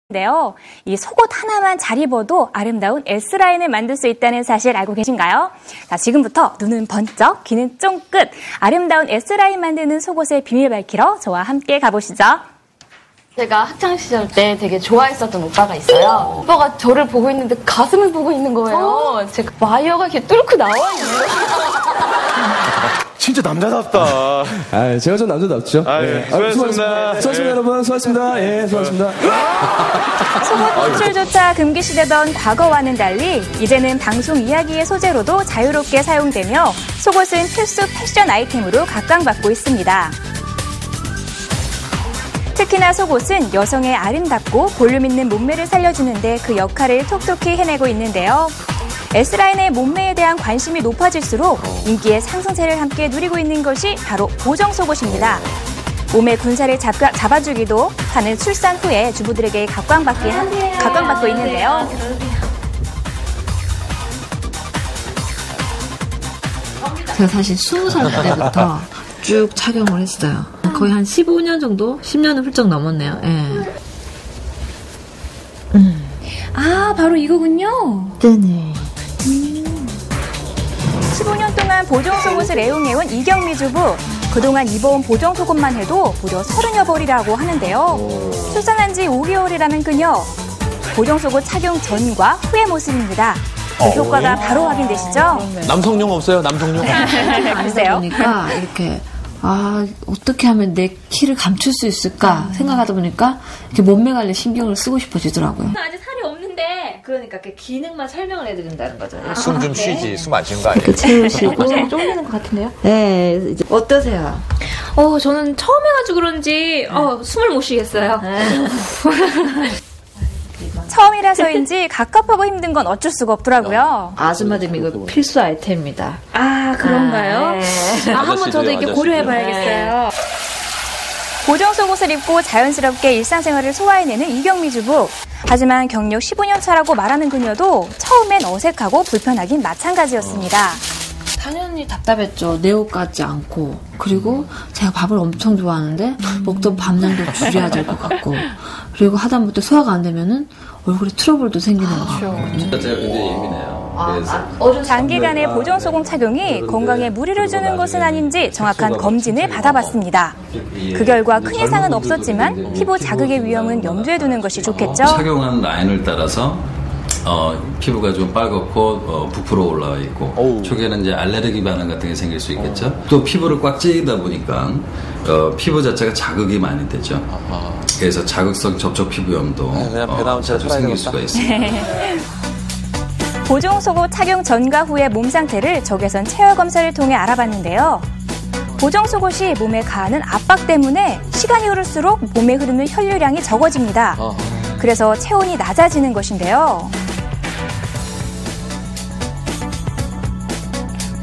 인데요. 이 속옷 하나만 잘 입어도 아름다운 S라인을 만들 수 있다는 사실 알고 계신가요? 자, 지금부터 눈은 번쩍, 귀는 쫑긋, 아름다운 S라인 만드는 속옷의 비밀 밝히러 저와 함께 가보시죠. 제가 학창시절 때 되게 좋아했었던 오빠가 있어요. 오빠가 저를 보고 있는데 가슴을 보고 있는 거예요. 제가 와이어가 이렇게 뚫고 나와 있는 거예요. 진짜 남자답다. 아, 제가 좀 남자답죠. 네. 수고하셨습니다. 수고하셨습니다, 여러분. 수고하셨습니다. 예, 수고하셨습니다. 속옷 노출조차 금기시되던 과거와는 달리 이제는 방송 이야기의 소재로도 자유롭게 사용되며 속옷은 필수 패션 아이템으로 각광받고 있습니다. 특히나 속옷은 여성의 아름답고 볼륨 있는 몸매를 살려주는데 그 역할을 톡톡히 해내고 있는데요. S라인의 몸매에 대한 관심이 높아질수록 인기의 상승세를 함께 누리고 있는 것이 바로 보정 속옷입니다. 몸의 군살을 잡아주기도 하는 출산 후에 주부들에게 각광받고 있는데요. 제가 사실 20살 때부터 쭉 착용을 했어요. 거의 한 15년 정도? 10년은 훌쩍 넘었네요. 예. 아, 바로 이거군요. 뜨네. 15년 동안 보정 속옷을 애용해온 이경미 주부. 그동안 입어온 보정 속옷만 해도 무려 30여 벌이라고 하는데요. 출산한 지 5개월이라는 그녀. 보정 속옷 착용 전과 후의 모습입니다. 그 효과가 바로 확인되시죠? 남성용 없어요? 남성용? 글쎄요. 보니까 이렇게 어떻게 하면 내 키를 감출 수 있을까 생각하다 보니까 이렇게 몸매 관리 신경을 쓰고 싶어지더라고요. 아직 살이 없는데 그러니까 그 기능만 설명을 해드린다는 거죠. 숨 좀 쉬지. 숨 안 쉬는 거 아니에요? 이렇게 채우시고 쫄리는 것 같은데요? 네, 이제 어떠세요? 저는 처음 해가지고 그런지 숨을 못 쉬겠어요. 처음이라서인지 갑갑하고 힘든 건 어쩔 수가 없더라고요. 아줌마들 이거 필수 아이템입니다. 아, 그런가요? 네. 한번 저도 이렇게 고려해봐야겠어요. 보정 속옷을 입고 자연스럽게 일상생활을 소화해내는 이경미 주부. 하지만 경력 15년 차라고 말하는 그녀도 처음엔 어색하고 불편하긴 마찬가지였습니다. 당연히 답답했죠. 내 옷 같지 않고. 그리고 제가 밥을 엄청 좋아하는데 먹던 밥량도 줄여야 될 것 같고. 그리고 하다못해 소화가 안 되면은 얼굴에 트러블도 생기는 거거든요. 제가 굉장히 예민해요. 장기간의 보정 속옷 착용이 건강에 무리를 주는 것은 아닌지 정확한 검진을 받아봤습니다. 그 결과 큰 이상은 없었지만 피부 자극의 위험은 염두에 두는 것이 좋겠죠. 착용한 라인을 따라서 피부가 좀 빨갛고 부풀어 올라와 있고 초기에는 이제 알레르기 반응 같은 게 생길 수 있겠죠. 또 피부를 꽉 찌다 보니까 피부 자체가 자극이 많이 되죠. 그래서 자극성 접촉 피부염도 자주 생길 수가 있습니다. 보정 속옷 착용 전과 후의 몸 상태를 적외선 체열 검사를 통해 알아봤는데요. 보정 속옷이 몸에 가하는 압박 때문에 시간이 흐를수록 몸에 흐르는 혈류량이 적어집니다. 그래서 체온이 낮아지는 것인데요.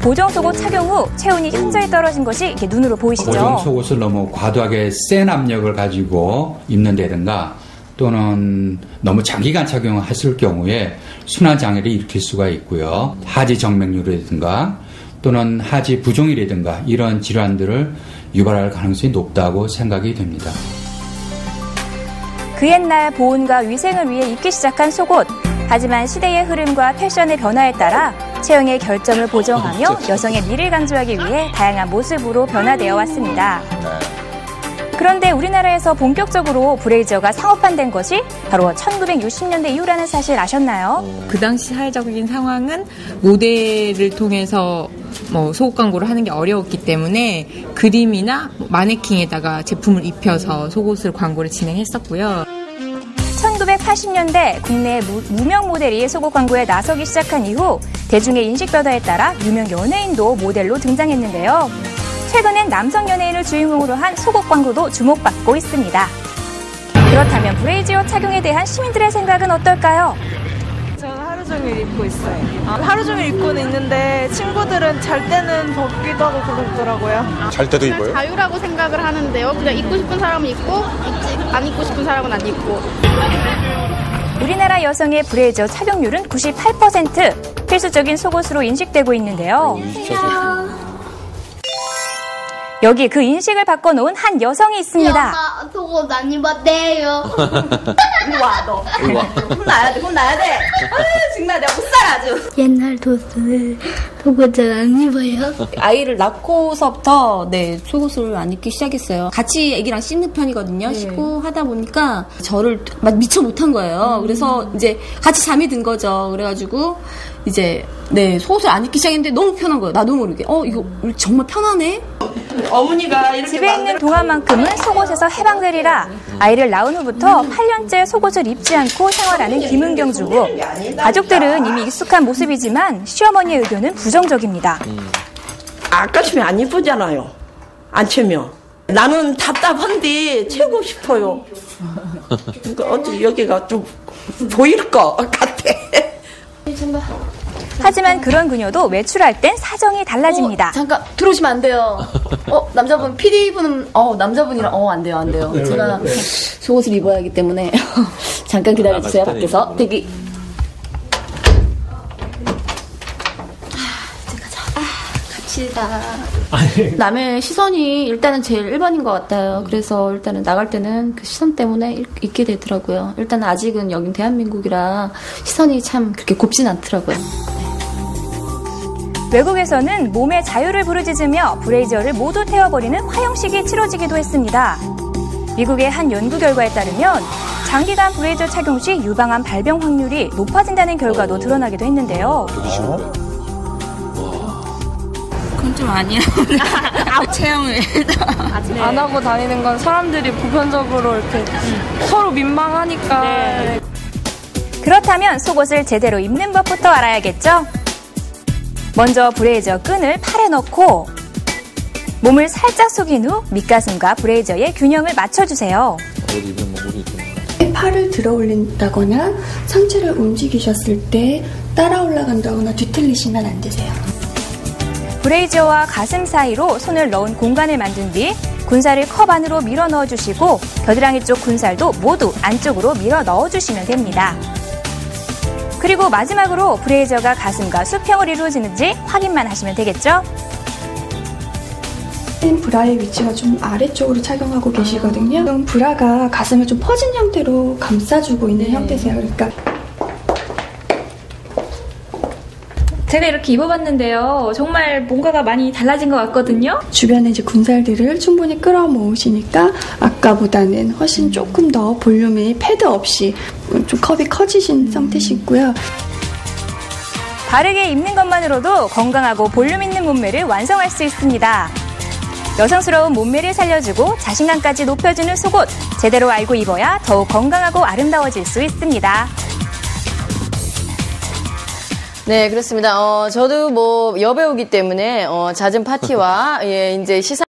보정 속옷 착용 후 체온이 현저히 떨어진 것이 이렇게 눈으로 보이시죠? 보정 속옷을 너무 과도하게 센 압력을 가지고 입는다든가 또는 너무 장기간 착용했을 경우에 순환 장애를 일으킬 수가 있고요. 하지 정맥류라든가 또는 하지 부종이라든가 이런 질환들을 유발할 가능성이 높다고 생각이 됩니다. 그 옛날 보온과 위생을 위해 입기 시작한 속옷. 하지만 시대의 흐름과 패션의 변화에 따라 체형의 결점을 보정하며 여성의 미를 강조하기 위해 다양한 모습으로 변화되어 왔습니다. 그런데 우리나라에서 본격적으로 브레이저가 상업화된 것이 바로 1960년대 이후라는 사실 아셨나요? 그 당시 사회적인 상황은 모델을 통해서 속옷 광고를 하는 게 어려웠기 때문에 그림이나 마네킹에다가 제품을 입혀서 속옷을 광고를 진행했었고요. 1980년대 국내 무명 모델이 속옷 광고에 나서기 시작한 이후 대중의 인식 변화에 따라 유명 연예인도 모델로 등장했는데요. 최근엔 남성 연예인을 주인공으로 한 속옷 광고도 주목받고 있습니다. 그렇다면 브레이지어 착용에 대한 시민들의 생각은 어떨까요? 저는 하루 종일 입고 있어요. 하루 종일 입고는 있는데 친구들은 잘 때는 벗기도 하고 그러더라고요. 잘 때도 입어요? 자유라고 생각을 하는데요. 그냥 입고 싶은 사람은 입고 안 입고 싶은 사람은 안 입고. 우리나라 여성의 브레이저 착용률은 98%. 필수적인 속옷으로 인식되고 있는데요. 여기 그 인식을 바꿔놓은 한 여성이 있습니다. 엄마 속옷 안 입었대요. 이리 와, 너. 혼나야 돼. 정말 내가 못 살아, 아주. 옛날 도스 속옷을 안 입어요. 아이를 낳고서부터 속옷을 안 입기 시작했어요. 같이 애기랑 씻는 편이거든요. 씻고 하다 보니까 저를 막 미처 못한 거예요. 그래서 이제 같이 잠이 든 거죠. 그래가지고 이제 속옷을 안 입기 시작했는데 너무 편한 거예요. 나도 모르게. 이거 정말 편하네. 어머니가 이렇게 집에 있는 동안만큼은 속옷에서 해방되리라. 아이를 낳은 후부터 8년째 속옷을 입지 않고 생활하는 김은경 주부. 가족들은 이미 익숙한 모습이지만 시어머니의 의견은 부정적입니다. 아까 치면 안 이쁘잖아요. 안 채면. 나는 답답한데 채고 싶어요. 그러니까 어디 여기가 좀 보일 것 같아. 하지만 그런 그녀도 외출할 땐 사정이 달라집니다. 잠깐 들어오시면 안 돼요. 남자분 PD분은 남자분이랑 안 돼요. 제가 속옷을 입어야 하기 때문에 잠깐 기다려주세요. 밖에서 대기. 갑시다. 남의 시선이 일단은 제일 1번인 것 같아요. 그래서 일단은 나갈 때는 그 시선 때문에 있게 되더라고요. 일단 아직은 여긴 대한민국이라 시선이 참 그렇게 곱진 않더라고요. 외국에서는 몸의 자유를 부르짖으며 브레이저를 모두 태워버리는 화형식이 치러지기도 했습니다. 미국의 한 연구 결과에 따르면 장기간 브레이저 착용 시 유방암 발병 확률이 높아진다는 결과도 드러나기도 했는데요. 그건 좀 아니야. 체형을 안 하고 다니는 건 사람들이 보편적으로 이렇게 서로 민망하니까. 그렇다면 속옷을 제대로 입는 법부터 알아야겠죠? 먼저 브레이저 끈을 팔에 넣고 몸을 살짝 숙인 후 밑가슴과 브레이저의 균형을 맞춰주세요. 팔을 들어 올린다거나 상체를 움직이셨을 때 따라 올라간다거나 뒤틀리시면 안 되세요. 브레이저와 가슴 사이로 손을 넣은 공간을 만든 뒤 군살을 컵 안으로 밀어 넣어주시고 겨드랑이 쪽 군살도 모두 안쪽으로 밀어 넣어주시면 됩니다. 그리고 마지막으로 브레이저가 가슴과 수평을 이루어지는지 확인만 하시면 되겠죠? 브라의 위치가 좀 아래쪽으로 착용하고 계시거든요. 브라가 가슴을 좀 퍼진 형태로 감싸주고 있는 형태세요. 그러니까 제가 이렇게 입어봤는데요. 정말 뭔가가 많이 달라진 것 같거든요. 주변에 이제 군살들을 충분히 끌어모으시니까 아까보다는 훨씬 조금 더 볼륨이 패드 없이 좀 컵이 커지신 상태시고요. 바르게 입는 것만으로도 건강하고 볼륨 있는 몸매를 완성할 수 있습니다. 여성스러운 몸매를 살려주고 자신감까지 높여주는 속옷, 제대로 알고 입어야 더욱 건강하고 아름다워질 수 있습니다. 네, 그렇습니다. 저도 여배우기 때문에 잦은 파티와 이제 시사